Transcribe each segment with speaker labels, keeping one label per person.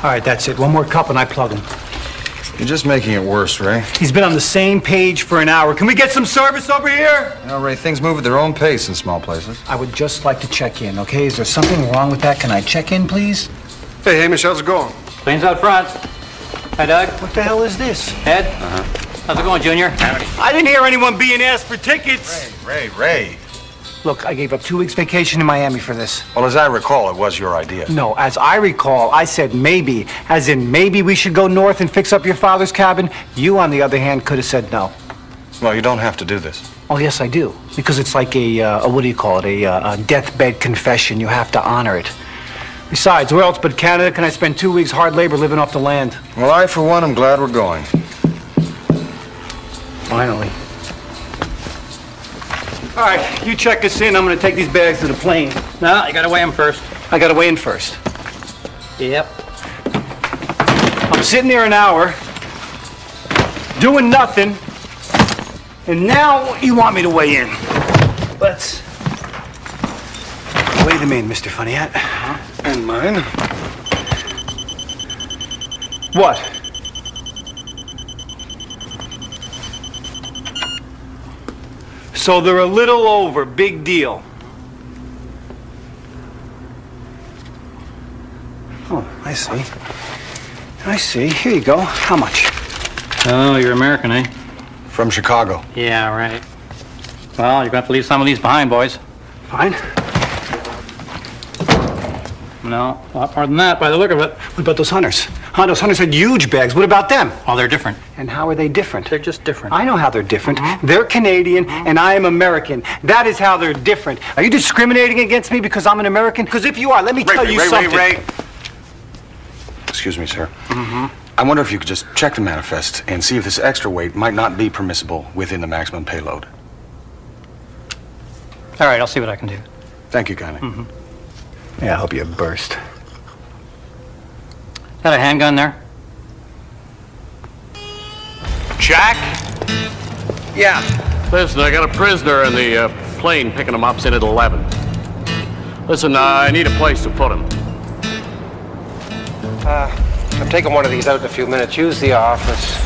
Speaker 1: All right, that's it. One more cup and I plug him.
Speaker 2: You're just making it worse, Ray.
Speaker 1: He's been on the same page for an hour. Can we get some service over here?
Speaker 2: You know, Ray, things move at their own pace in small places.
Speaker 1: I would just like to check in, okay? Is there something wrong with that? Can I check in, please?
Speaker 3: Hey, Hamish, how's it going?
Speaker 4: Plane's out front. Hi, Doug.
Speaker 1: What the hell is this?
Speaker 4: Ed? How's it going, Junior?
Speaker 3: Howdy.
Speaker 1: I didn't hear anyone being asked for tickets.
Speaker 2: Ray.
Speaker 1: Look, I gave up 2 weeks vacation in Miami for this.
Speaker 2: Well, as I recall, it was your idea.
Speaker 1: No, as I recall, I said maybe. As in, maybe we should go north and fix up your father's cabin. You, on the other hand, could have said no.
Speaker 2: Well, you don't have to do this.
Speaker 1: Oh, yes, I do. Because it's like a what do you call it? A deathbed confession. You have to honor it. Besides, where else but Canada can I spend 2 weeks hard labor living off the land?
Speaker 2: Well, I, for one, am glad we're going.
Speaker 1: Finally. All right, you check us in. I'm going to take these bags to the plane.
Speaker 4: No, you gotta weigh him first.
Speaker 1: I got to weigh in first.
Speaker 4: Yep.
Speaker 1: I'm sitting there an hour, doing nothing, and now you want me to weigh in. Let's weigh them in, Mr. Funny Hat.
Speaker 2: And mine.
Speaker 1: What? So they're a little over. Big deal. Oh, I see. I see. Here you go. How much?
Speaker 4: Oh, you're American, eh?
Speaker 2: From Chicago.
Speaker 4: Yeah, right. Well, you're gonna have to leave some of these behind, boys.
Speaker 1: Fine.
Speaker 4: No, a lot more than that by the look of it.
Speaker 1: What about those hunters? Those hunters had huge bags. What about them?
Speaker 4: Oh, they're different.
Speaker 1: And how are they different?
Speaker 4: They're just different.
Speaker 1: I know how they're different. They're Canadian, and I am American. That is how they're different. Are you discriminating against me because I'm an American? Because if you are, let me tell you something.
Speaker 2: Ray. Excuse me, sir. I wonder if you could just check the manifest and see if this extra weight might not be permissible within the maximum payload.
Speaker 4: All right, I'll see what I can do.
Speaker 2: Thank you kindly.
Speaker 1: Yeah, I hope you burst.
Speaker 4: Got a handgun there?
Speaker 3: Jack?
Speaker 2: Yeah.
Speaker 3: Listen, I got a prisoner in the plane picking him up, in at 11. Listen, I need a place to put him.
Speaker 5: I'm taking one of these out in a few minutes. Use the office.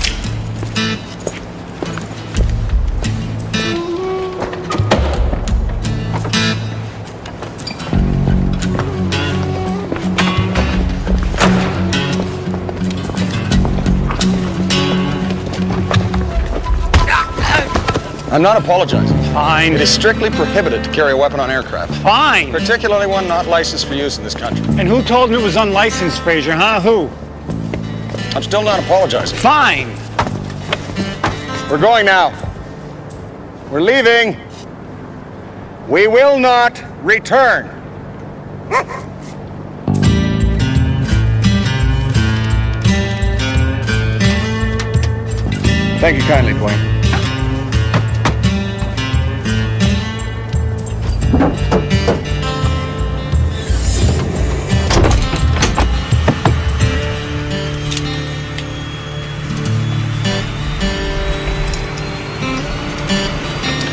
Speaker 2: I'm not apologizing.
Speaker 1: Fine.
Speaker 2: It is strictly prohibited to carry a weapon on aircraft,
Speaker 1: Fine.
Speaker 2: particularly one not licensed for use in this country.
Speaker 1: And who told me it was unlicensed, Fraser, huh? Who?
Speaker 2: I'm still not apologizing.
Speaker 1: Fine.
Speaker 2: We're going now. We're leaving. We will not return. Thank you kindly, Dwayne.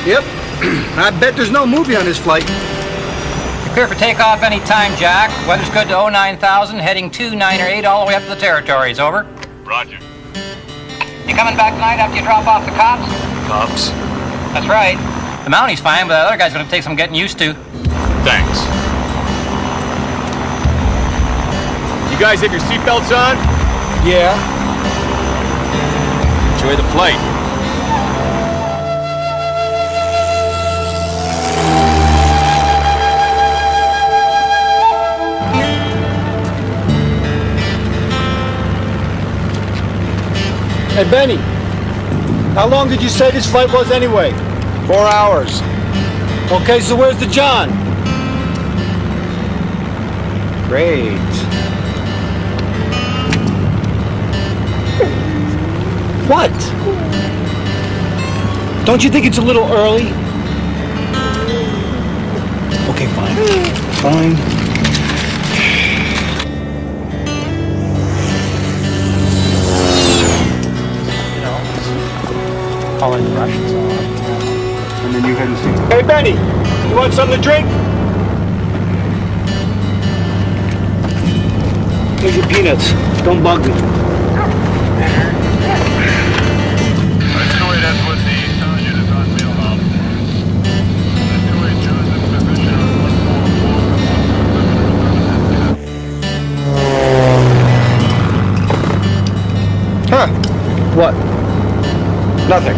Speaker 1: Yep. I bet there's no movie on this flight.
Speaker 4: You're clear for takeoff any time, Jack. Weather's good to 09,000, heading 298 all the way up to the territories. Over.
Speaker 3: Roger.
Speaker 4: You coming back tonight after you drop off the cops?
Speaker 3: Cops?
Speaker 4: That's right. The Mountie's fine, but the other guy's gonna take some getting used to.
Speaker 3: Thanks. You guys have your seatbelts on?
Speaker 1: Yeah.
Speaker 3: Enjoy the flight.
Speaker 1: Hey, Benny, how long did you say this flight was anyway?
Speaker 2: 4 hours.
Speaker 1: Okay, so where's the John? Great. What? Don't you think it's a little early? Okay, fine. Fine.
Speaker 4: Calling the Russians on.
Speaker 1: And then you hadn't seen it. Hey, Benny, you want something to drink? Here's your peanuts. Don't bug me.
Speaker 2: Huh.
Speaker 1: What?
Speaker 2: Nothing.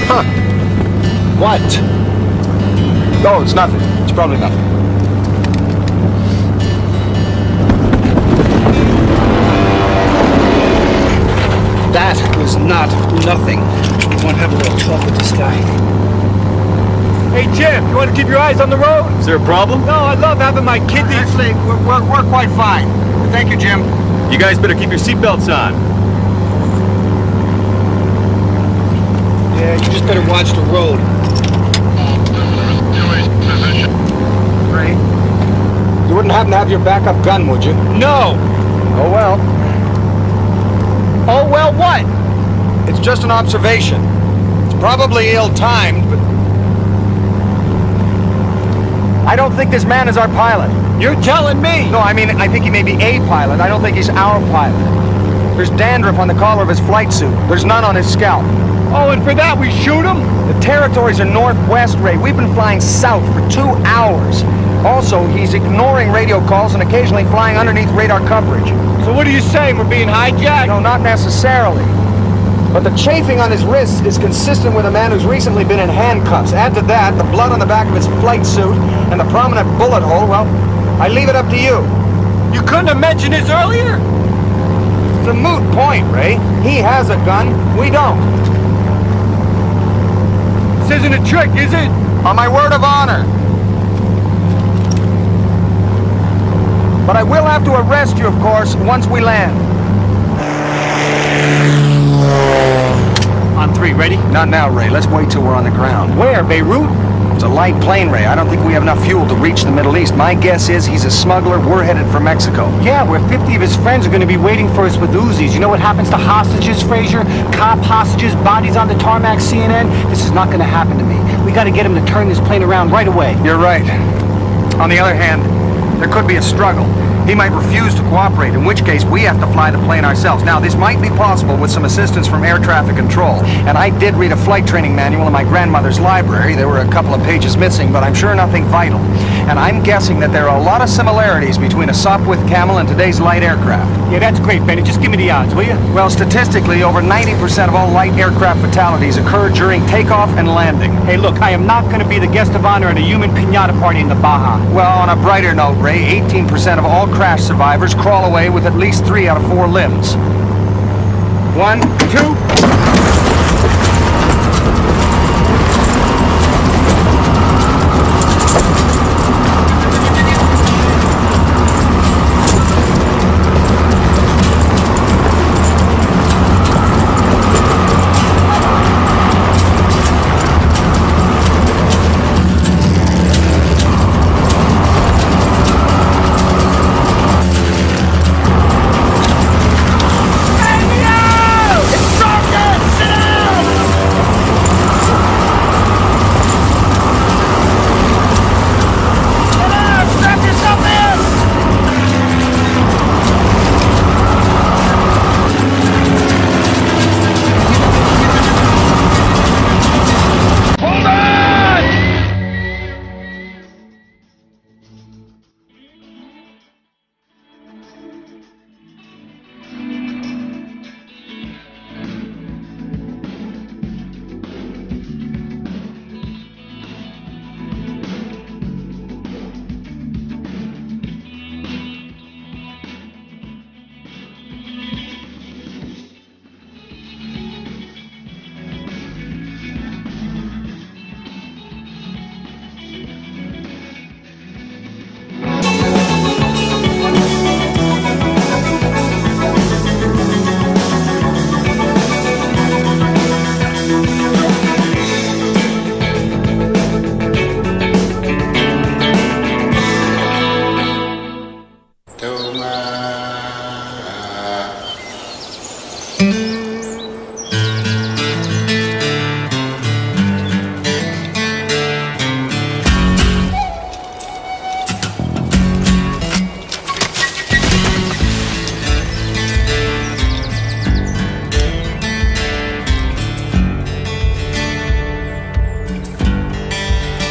Speaker 2: Huh.
Speaker 1: What?
Speaker 2: No, it's nothing. It's probably nothing.
Speaker 1: That was not nothing. I want to have a little talk with this guy. Hey, Jim, you want to keep your eyes on the road?
Speaker 2: Is there a problem?
Speaker 1: No, I love having my kidneys.
Speaker 2: Actually, we're quite fine. Thank you, Jim.
Speaker 6: You guys better keep your seatbelts on.
Speaker 1: Yeah, you just better watch the road.
Speaker 2: Ray, you wouldn't happen to have your backup gun, would you?
Speaker 1: No!
Speaker 2: Oh, well.
Speaker 1: Oh, well, what?
Speaker 2: It's just an observation. It's probably ill-timed, but... I don't think this man is our pilot.
Speaker 1: You're telling me?
Speaker 2: No, I mean, I think he may be a pilot. I don't think he's our pilot. There's dandruff on the collar of his flight suit. There's none on his scalp.
Speaker 1: Oh, and for that we shoot him?
Speaker 2: The territories are northwest, Ray. We've been flying south for 2 hours. Also, he's ignoring radio calls and occasionally flying underneath radar coverage.
Speaker 1: So what are you saying? We're being hijacked?
Speaker 2: No, not necessarily. But the chafing on his wrists is consistent with a man who's recently been in handcuffs. Add to that the blood on the back of his flight suit and the prominent bullet hole, well, I leave it up to you.
Speaker 1: You couldn't have mentioned this earlier?
Speaker 2: It's a moot point, Ray. He has a gun, we don't.
Speaker 1: This isn't a trick, is it?
Speaker 2: On my word of honor. But I will have to arrest you, of course, once we land.
Speaker 1: On 3, ready?
Speaker 2: Not now, Ray. Let's wait till we're on the ground.
Speaker 1: Where, Beirut?
Speaker 2: It's a light plane, Ray. I don't think we have enough fuel to reach the Middle East. My guess is he's a smuggler. We're headed for Mexico.
Speaker 1: Yeah, where 50 of his friends are going to be waiting for us with Uzis. You know what happens to hostages, Frazier? Cop hostages, bodies on the tarmac, CNN? This is not going to happen to me. We got to get him to turn this plane around right away.
Speaker 2: You're right. On the other hand, there could be a struggle. He might refuse to cooperate, in which case we have to fly the plane ourselves. Now, this might be possible with some assistance from air traffic control. And I did read a flight training manual in my grandmother's library. There were a couple of pages missing, but I'm sure nothing vital. And I'm guessing that there are a lot of similarities between a Sopwith Camel and today's light aircraft.
Speaker 1: Yeah, that's great, Benny. Just give me the odds, will you?
Speaker 2: Well, statistically, over 90% of all light aircraft fatalities occur during takeoff and landing.
Speaker 1: Hey, look, I am not going to be the guest of honor at a human piñata party in the Baja.
Speaker 2: Well, on a brighter note, Ray, 18% of all crash survivors crawl away with at least 3 out of 4 limbs. 1, 2...
Speaker 1: It's broken!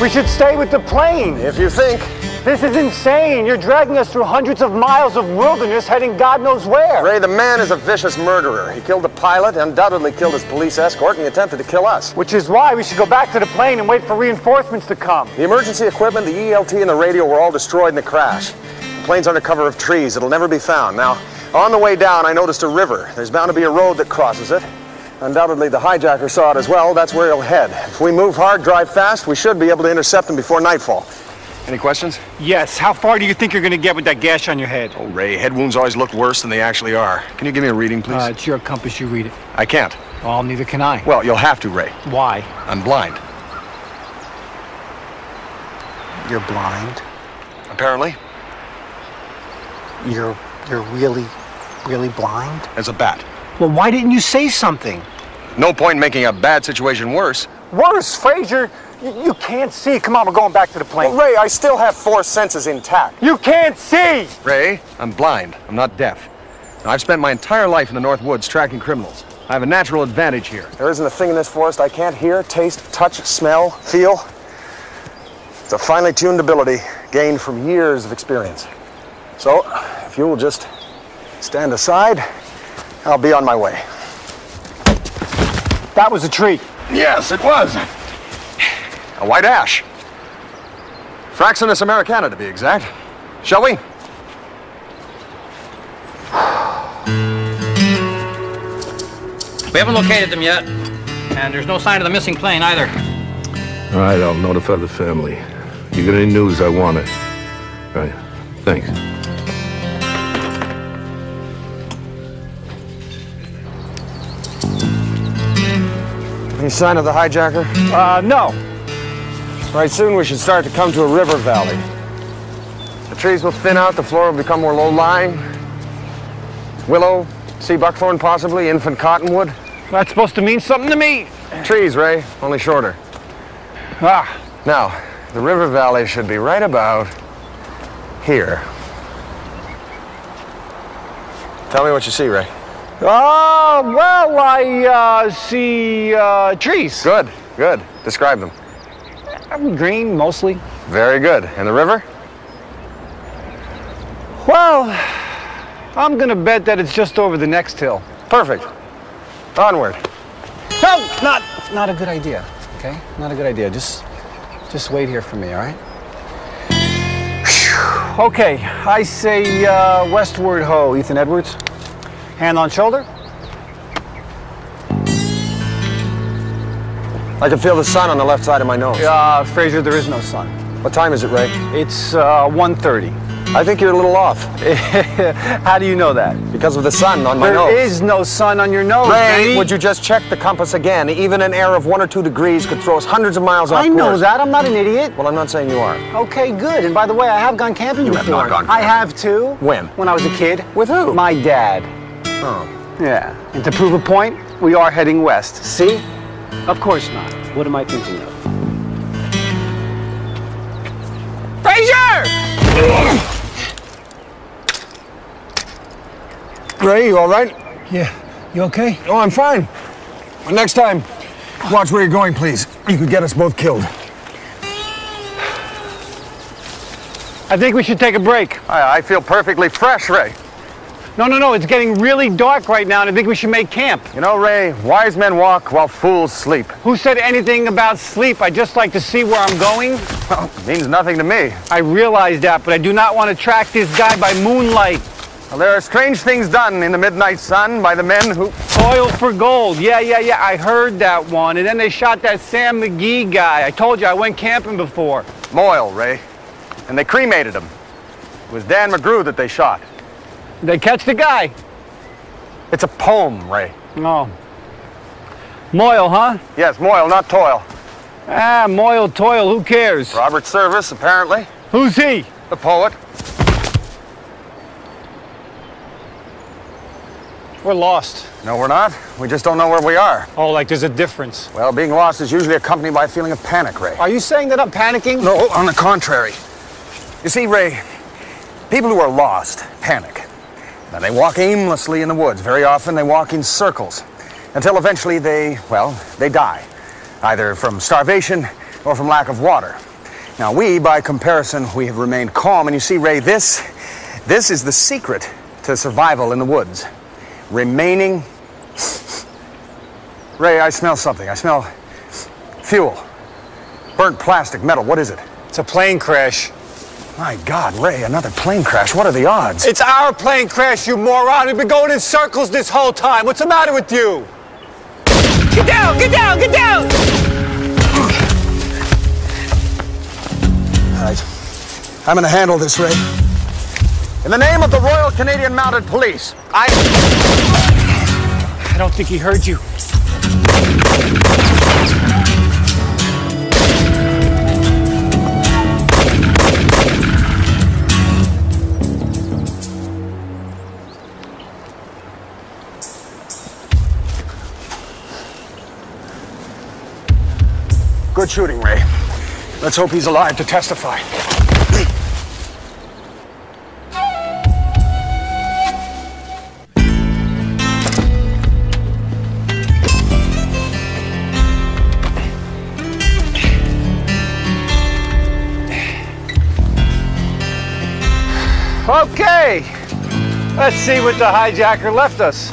Speaker 1: We should stay with the plane.
Speaker 2: If you think.
Speaker 1: This is insane. You're dragging us through hundreds of miles of wilderness heading God knows where.
Speaker 2: Ray, the man is a vicious murderer. He killed the pilot, undoubtedly killed his police escort, and he attempted to kill us.
Speaker 1: Which is why we should go back to the plane and wait for reinforcements to come.
Speaker 2: The emergency equipment, the ELT, and the radio were all destroyed in the crash. The plane's under cover of trees. It'll never be found. Now, on the way down, I noticed a river. There's bound to be a road that crosses it. Undoubtedly, the hijacker saw it as well. That's where he'll head. If we move hard, drive fast, we should be able to intercept him before nightfall. Any questions?
Speaker 1: Yes. How far do you think you're going to get with that gash on your head?
Speaker 2: Oh, Ray, head wounds always look worse than they actually are. Can you give me a reading, please?
Speaker 1: It's your compass. You read it.
Speaker 2: I can't.
Speaker 1: Well, neither can I.
Speaker 2: Well, you'll have to, Ray.
Speaker 1: Why?
Speaker 2: I'm blind.
Speaker 1: You're blind?
Speaker 2: Apparently.
Speaker 1: You're really blind?
Speaker 2: As a bat.
Speaker 1: Well, why didn't you say something?
Speaker 2: No point in making a bad situation worse.
Speaker 1: Worse, Frazier. You can't see. Come on, we're going back to the plane.
Speaker 2: Well, Ray, I still have 4 senses intact.
Speaker 1: You can't see!
Speaker 2: Ray, I'm blind. I'm not deaf. Now, I've spent my entire life in the North Woods tracking criminals. I have a natural advantage here. There isn't a thing in this forest I can't hear, taste, touch, smell, feel. It's a finely tuned ability gained from years of experience. So, if you will just stand aside, I'll be on my way.
Speaker 1: That was a tree.
Speaker 2: Yes, it was. A white ash. Fraxinus americana, to be exact. Shall we?
Speaker 4: We haven't located them yet, and there's no sign of the missing plane either.
Speaker 7: All right, I'll notify the family. You got any news, I want it. All right, thanks.
Speaker 2: Any sign of the hijacker?
Speaker 1: No.
Speaker 2: Right soon we should start to come to a river valley. The trees will thin out, the floor will become more low-lying. Willow, sea buckthorn possibly, infant cottonwood.
Speaker 1: That's supposed to mean something to me.
Speaker 2: Trees, Ray, only shorter.
Speaker 1: Ah.
Speaker 2: Now, the river valley should be right about here. Tell me what you see, Ray.
Speaker 1: Well, I see trees.
Speaker 2: Good, good. Describe them.
Speaker 1: Green, mostly.
Speaker 2: Very good. And the river?
Speaker 1: Well, I'm gonna bet that it's just over the next hill.
Speaker 2: Perfect. Onward.
Speaker 1: No, not a good idea. Okay, not a good idea. Just wait here for me, all right? Okay, I say westward ho, Ethan Edwards. Hand on shoulder.
Speaker 2: I can feel the sun on the left side of my nose.
Speaker 1: Frazier, there is no sun.
Speaker 2: What time is it, Ray?
Speaker 1: It's 1:30.
Speaker 2: I think you're a little off.
Speaker 1: How do you know that?
Speaker 2: Because of the sun on my nose.
Speaker 1: There is no sun on your nose,
Speaker 2: Ray,
Speaker 1: Benny.
Speaker 2: would you just check the compass again? Even an error of 1 or 2 degrees could throw us hundreds of miles off
Speaker 1: I know
Speaker 2: course.
Speaker 1: that. I'm not an idiot.
Speaker 2: Well, I'm not saying you are.
Speaker 1: Okay, good. And by the way, I have gone camping before.
Speaker 2: have not gone
Speaker 1: I
Speaker 2: camping.
Speaker 1: have too.
Speaker 2: When?
Speaker 1: When I was a kid.
Speaker 2: With who?
Speaker 1: My dad.
Speaker 2: Oh.
Speaker 1: Yeah. And to prove a point, we are heading west. See? Of course not. What am I thinking of? Frazier!
Speaker 2: Ray, you all right?
Speaker 1: Yeah. You okay?
Speaker 2: Oh, I'm fine. Well, next time, watch where you're going, please. You could get us both killed.
Speaker 1: I think we should take a break.
Speaker 2: I feel perfectly fresh, Ray.
Speaker 1: No. It's getting really dark right now, and I think we should make camp.
Speaker 2: You know, Ray, wise men walk while fools sleep.
Speaker 1: Who said anything about sleep? I just like to see where I'm going.
Speaker 2: Well, it means nothing to me.
Speaker 1: I realize that, but I do not want to track this guy by moonlight.
Speaker 2: Well, there are strange things done in the midnight sun by the men who...
Speaker 1: Toil for gold. Yeah. I heard that one. And then they shot that Sam McGee guy. I told you, I went camping before.
Speaker 2: Moyle, Ray. And they cremated him. It was Dan McGrew that they shot.
Speaker 1: They catch the guy.
Speaker 2: It's a poem, Ray.
Speaker 1: Oh. Moyle, huh?
Speaker 2: Yes, Moyle, not Toil.
Speaker 1: Moyle, toil, who cares?
Speaker 2: Robert Service, apparently.
Speaker 1: Who's he?
Speaker 2: The poet.
Speaker 1: We're lost.
Speaker 2: No, we're not. We just don't know where we are.
Speaker 1: Oh, like there's a difference.
Speaker 2: Well, being lost is usually accompanied by a feeling of panic, Ray.
Speaker 1: Are you saying that I'm panicking?
Speaker 2: No, on the contrary. You see, Ray, people who are lost panic. Then they walk aimlessly in the woods. Very often they walk in circles until eventually they die. Either from starvation or from lack of water. Now, we, by comparison, we have remained calm. And you see, Ray, this is the secret to survival in the woods. Remaining... Ray, I smell something. I smell fuel. Burnt plastic, metal. What is it?
Speaker 1: It's a plane crash.
Speaker 2: My God, Ray, another plane crash. What are the odds?
Speaker 1: It's our plane crash, you moron. We've been going in circles this whole time. What's the matter with you? Get down! Get down! Get down!
Speaker 2: All right. I'm going to handle this, Ray. In the name of the Royal Canadian Mounted Police, I
Speaker 1: don't think he heard you.
Speaker 2: Good shooting, Ray. Let's hope he's alive to testify.
Speaker 1: Okay, let's see what the hijacker left us.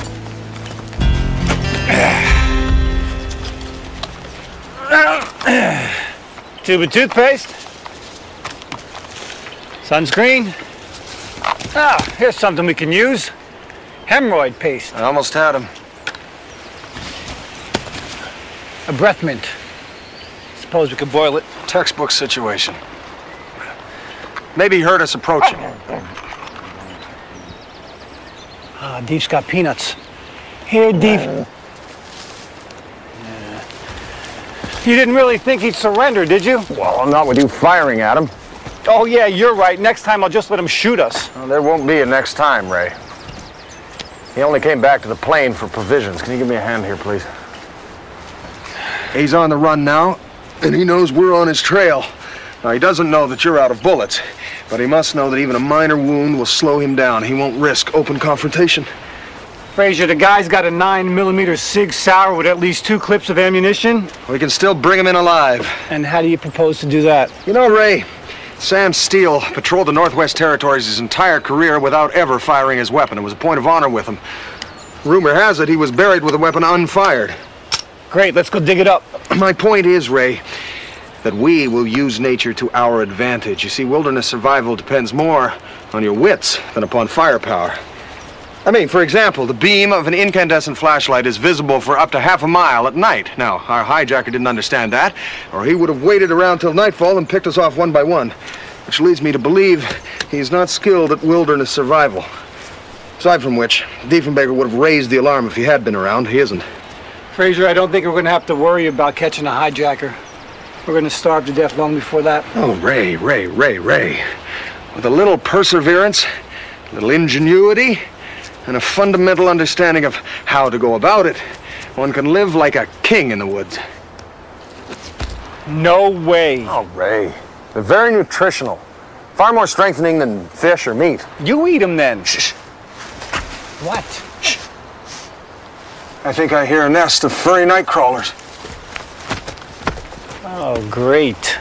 Speaker 1: Tube of toothpaste, sunscreen. Ah, here's something we can use. Hemorrhoid paste.
Speaker 2: I almost had him.
Speaker 1: A breath mint. Suppose we could boil it.
Speaker 2: Textbook situation. Maybe he heard us approaching.
Speaker 1: Ah, Deef's got peanuts. Here, Deef. You didn't really think he'd surrender, did you?
Speaker 2: Well, not with you firing at him.
Speaker 1: Oh, yeah, you're right. Next time I'll just let him shoot us.
Speaker 2: Well, there won't be a next time, Ray. He only came back to the plane for provisions. Can you give me a hand here, please?
Speaker 8: He's on the run now, and he knows we're on his trail. Now, he doesn't know that you're out of bullets, but he must know that even a minor wound will slow him down. He won't risk open confrontation.
Speaker 1: Frazier, the guy's got a 9mm Sig Sauer with at least 2 clips of ammunition.
Speaker 8: We can still bring him in alive.
Speaker 1: And how do you propose to do that?
Speaker 8: You know, Ray, Sam Steele patrolled the Northwest Territories his entire career without ever firing his weapon. It was a point of honor with him. Rumor has it he was buried with a weapon unfired.
Speaker 1: Great, let's go dig it up.
Speaker 8: My point is, Ray, that we will use nature to our advantage. You see, wilderness survival depends more on your wits than upon firepower. I mean, for example, the beam of an incandescent flashlight is visible for up to half a mile at night. Now, our hijacker didn't understand that, or he would have waited around till nightfall and picked us off one by one, which leads me to believe he's not skilled at wilderness survival. Aside from which, Diefenbaker would have raised the alarm if he had been around. He isn't.
Speaker 1: Frazier, I don't think we're going to have to worry about catching a hijacker. We're going to starve to death long before that.
Speaker 8: Oh, Ray. With a little perseverance, a little ingenuity, and a fundamental understanding of how to go about it, one can live like a king in the woods.
Speaker 1: No way.
Speaker 2: Oh, Ray. They're very nutritional. Far more strengthening than fish or meat.
Speaker 1: You eat them then.
Speaker 8: Shh.
Speaker 1: What?
Speaker 8: Shh. I think I hear a nest of furry night crawlers.
Speaker 1: Oh, great.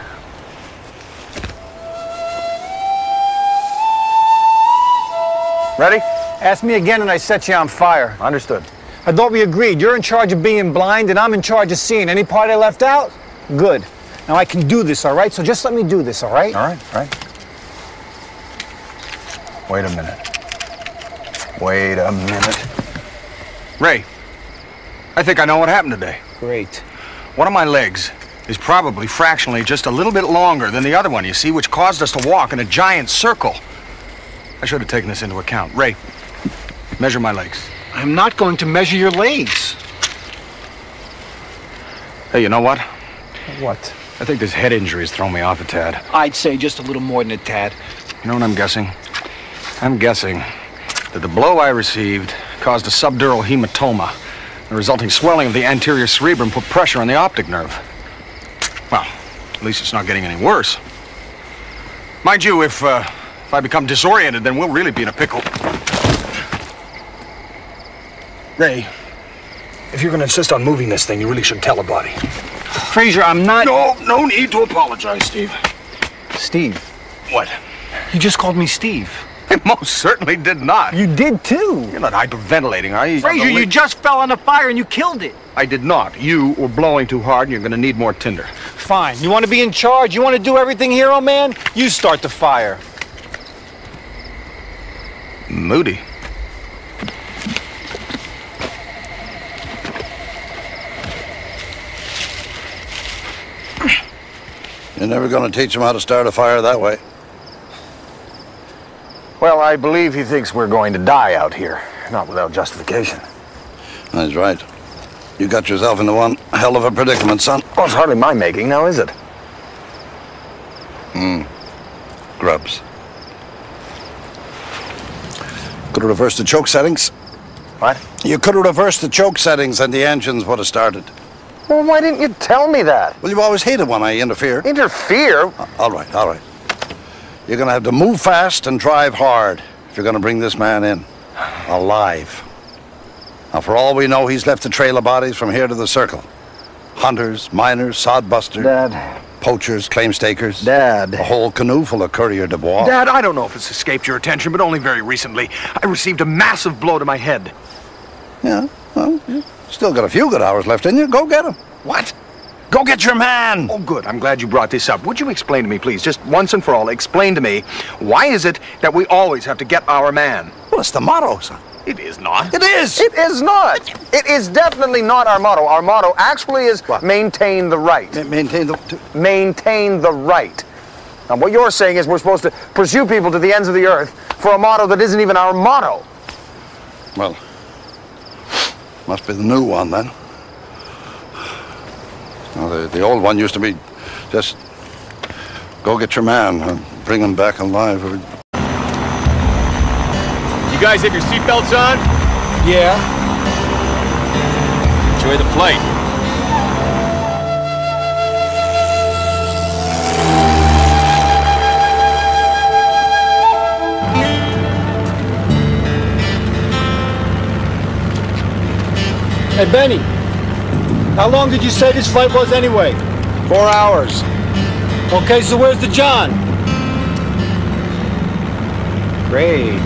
Speaker 2: Ready?
Speaker 1: Ask me again and I set you on fire.
Speaker 2: Understood.
Speaker 1: I thought we agreed. You're in charge of being blind and I'm in charge of seeing. Any part I left out? Good. Now I can do this, all right? So just let me do this, all right?
Speaker 2: All right. Wait a minute. Ray, I think I know what happened today.
Speaker 1: Great.
Speaker 2: One of my legs is probably fractionally just a little bit longer than the other one, you see, which caused us to walk in a giant circle. I should have taken this into account. Ray, measure my legs.
Speaker 1: I'm not going to measure your legs.
Speaker 2: Hey, you know what?
Speaker 1: What?
Speaker 2: I think this head injury has thrown me off a tad.
Speaker 1: I'd say just a little more than a tad.
Speaker 2: You know what I'm guessing? I'm guessing that the blow I received caused a subdural hematoma. The resulting swelling of the anterior cerebrum put pressure on the optic nerve. Well, at least it's not getting any worse. Mind you, if I become disoriented, then we'll really be in a pickle.
Speaker 8: Ray, if you're going to insist on moving this thing, you really should tell a body.
Speaker 1: Frazier, I'm not...
Speaker 8: No need to apologize, Steve.
Speaker 1: Steve.
Speaker 2: What?
Speaker 1: You just called me Steve.
Speaker 2: I most certainly did not.
Speaker 1: You did too.
Speaker 2: You're not hyperventilating, are you?
Speaker 1: Fraser, you just fell on the fire and you killed it.
Speaker 2: I did not. You were blowing too hard and you're gonna need more tinder.
Speaker 1: Fine. You want to be in charge? You want to do everything, hero man? You start the fire.
Speaker 2: Moody.
Speaker 9: You're never going to teach him how to start a fire that way.
Speaker 8: Well, I believe he thinks we're going to die out here, not without justification.
Speaker 9: That's right. You got yourself into one hell of a predicament, son.
Speaker 8: Well, it's hardly my making, now is it?
Speaker 9: Grubs. Could have reversed the choke settings.
Speaker 8: What?
Speaker 9: You could have reversed the choke settings and the engines would have started.
Speaker 8: Well, why didn't you tell me that?
Speaker 9: Well, you've always hated when I interfere.
Speaker 8: Interfere?
Speaker 9: All right, all right. You're going to have to move fast and drive hard if you're going to bring this man in. Alive. Now, for all we know, he's left a trail of bodies from here to the circle. Hunters, miners, sodbusters.
Speaker 8: Dad.
Speaker 9: Poachers, claim stakers.
Speaker 8: Dad.
Speaker 9: A whole canoe full of courier de bois.
Speaker 2: Dad, I don't know if it's escaped your attention, but only very recently. I received a massive blow to my head.
Speaker 9: Yeah, well, you still got a few good hours left in you. Go get him.
Speaker 2: What?
Speaker 9: Go get your man.
Speaker 2: Oh, good. I'm glad you brought this up. Would you explain to me, please, just once and for all, explain to me, why is it that we always have to get our man?
Speaker 9: Well, it's the motto, son.
Speaker 2: It is not.
Speaker 9: It is.
Speaker 8: It is not. It is definitely not our motto. Our motto actually is
Speaker 9: What?
Speaker 8: maintain the right.
Speaker 9: Maintain the...
Speaker 8: Maintain the right. Now, what you're saying is we're supposed to pursue people to the ends of the earth for a motto that isn't even our motto.
Speaker 9: Well, must be the new one, then. Well, the old one used to be just go get your man and bring him back alive.
Speaker 6: You guys have your seatbelts on?
Speaker 1: Yeah.
Speaker 6: Enjoy the flight.
Speaker 1: Hey, Benny. How long did you say this flight was anyway?
Speaker 8: 4 hours.
Speaker 1: Okay, so where's the John? Great.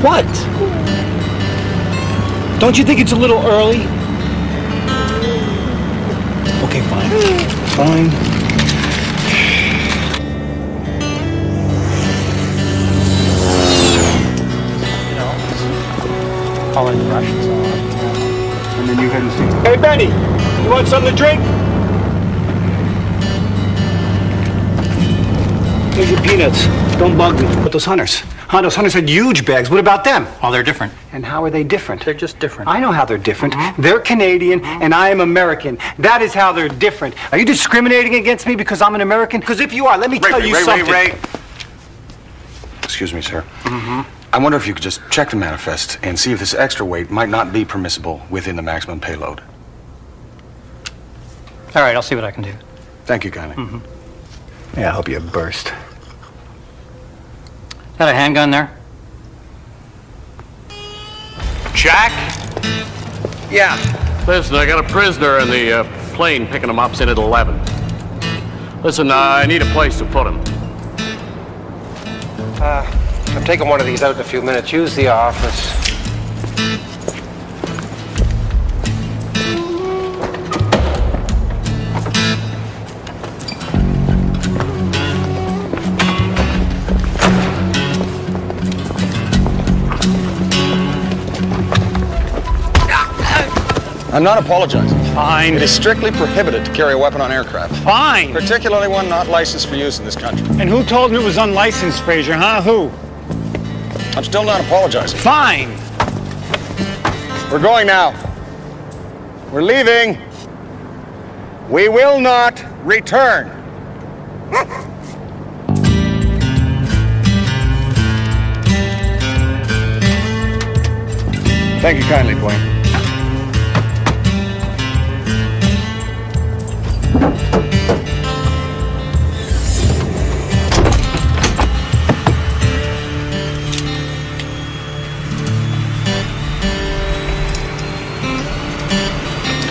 Speaker 1: What? Don't you think it's a little early? Okay, fine. Fine. Calling the Russians on. And then you head and see. Hey, Benny, you want something to drink? Here's your peanuts. Don't bug me. But those hunters. Those hunters had huge bags. What about them?
Speaker 4: Well, they're different.
Speaker 1: And how are they different?
Speaker 4: They're just different.
Speaker 1: I know how they're different. They're Canadian, and I am American. That is how they're different. Are you discriminating against me because I'm an American? Because if you are, let me tell you something.
Speaker 2: Ray. Excuse me, sir. I wonder if you could just check the manifest and see if this extra weight might not be permissible within the maximum payload.
Speaker 4: All right, I'll see what I can do.
Speaker 2: Thank you kindly.
Speaker 1: Yeah, I hope you burst.
Speaker 4: Is that a handgun there?
Speaker 3: Jack?
Speaker 2: Yeah.
Speaker 3: Listen, I got a prisoner in the plane picking him up in at 11. Listen, I need a place to put him.
Speaker 5: I'm taking one of these out in a few minutes. Use the office.
Speaker 10: I'm not apologizing.
Speaker 1: Fine.
Speaker 10: It is strictly prohibited to carry a weapon on aircraft,
Speaker 1: Fine.
Speaker 10: particularly one not licensed for use in this country.
Speaker 1: And who told me it was unlicensed, Fraser, huh? Who?
Speaker 10: I'm still not apologizing.
Speaker 1: Fine.
Speaker 10: We're going now. We're leaving. We will not return.
Speaker 2: Thank you kindly, Blaine.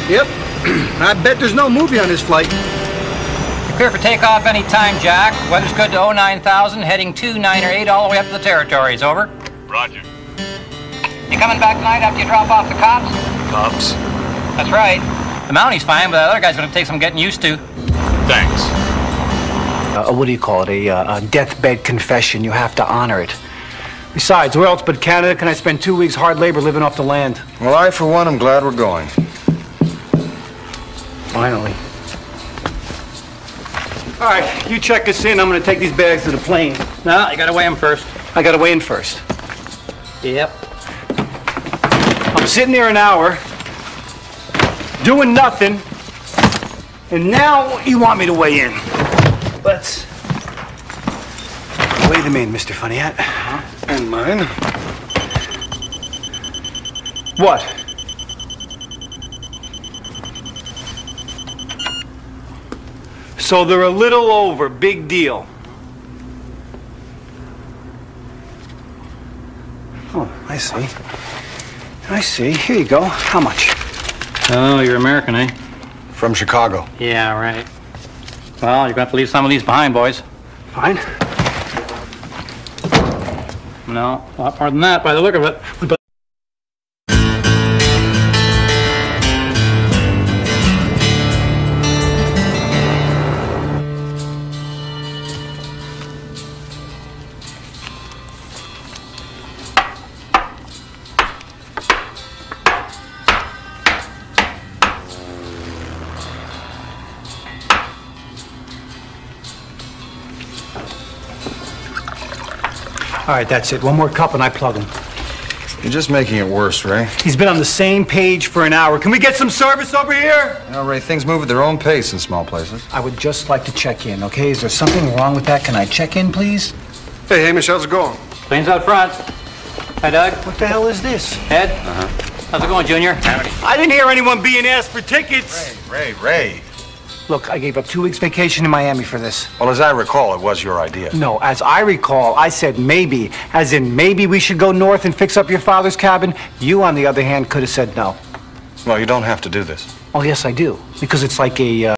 Speaker 1: Yep.
Speaker 2: I bet there's no movie on this flight.
Speaker 4: Clear for takeoff any time, Jack. Weather's good to 09,000, heading 298 all the way up to the territories. Over.
Speaker 6: Roger.
Speaker 4: You coming back tonight after you drop off the cops?
Speaker 6: Cops?
Speaker 4: That's right. The Mounty's fine, but the other guy's going to take some getting used to.
Speaker 6: Thanks.
Speaker 1: What do you call it? A deathbed confession. You have to honor it. Besides, where else but Canada can I spend 2 weeks hard labor living off the land?
Speaker 2: Well, I, for one, am glad we're going.
Speaker 1: Finally. All right, you check us in. I'm going to take these bags to the plane.
Speaker 4: No, you got to weigh them first.
Speaker 1: I got to weigh in first.
Speaker 4: Yep.
Speaker 1: I'm sitting here an hour, doing nothing, and now you want me to weigh in. Let's weigh them in, Mr. Funny Hat.
Speaker 2: And mine.
Speaker 1: What? So they're a little over. Big deal. Oh, I see. I see. Here you go. How much?
Speaker 4: Oh, you're American, eh?
Speaker 2: From Chicago.
Speaker 4: Yeah, right. Well, you're going to have to leave some of these behind, boys.
Speaker 1: Fine.
Speaker 4: No, a lot more than that by the look of it.
Speaker 1: All right, that's it. One more cup and I plug him.
Speaker 2: You're just making it worse, Ray.
Speaker 1: He's been on the same page for an hour. Can we get some service over here?
Speaker 2: You know, Ray, things move at their own pace in small places.
Speaker 1: I would just like to check in, okay? Is there something wrong with that? Can I check in, please?
Speaker 2: Hey, Hamish, how's it going?
Speaker 4: Plane's out front. Hi, Doug.
Speaker 1: What the hell is this?
Speaker 4: Ed? How's it going, Junior?
Speaker 1: I didn't hear anyone being asked for tickets.
Speaker 2: Ray.
Speaker 1: Look, I gave up 2 weeks vacation in Miami for this.
Speaker 2: Well, as I recall, it was your idea.
Speaker 1: No, as I recall, I said maybe. As in maybe we should go north and fix up your father's cabin. You, on the other hand, could have said no.
Speaker 2: Well, you don't have to do this.
Speaker 1: Oh, yes, I do. Because it's like a,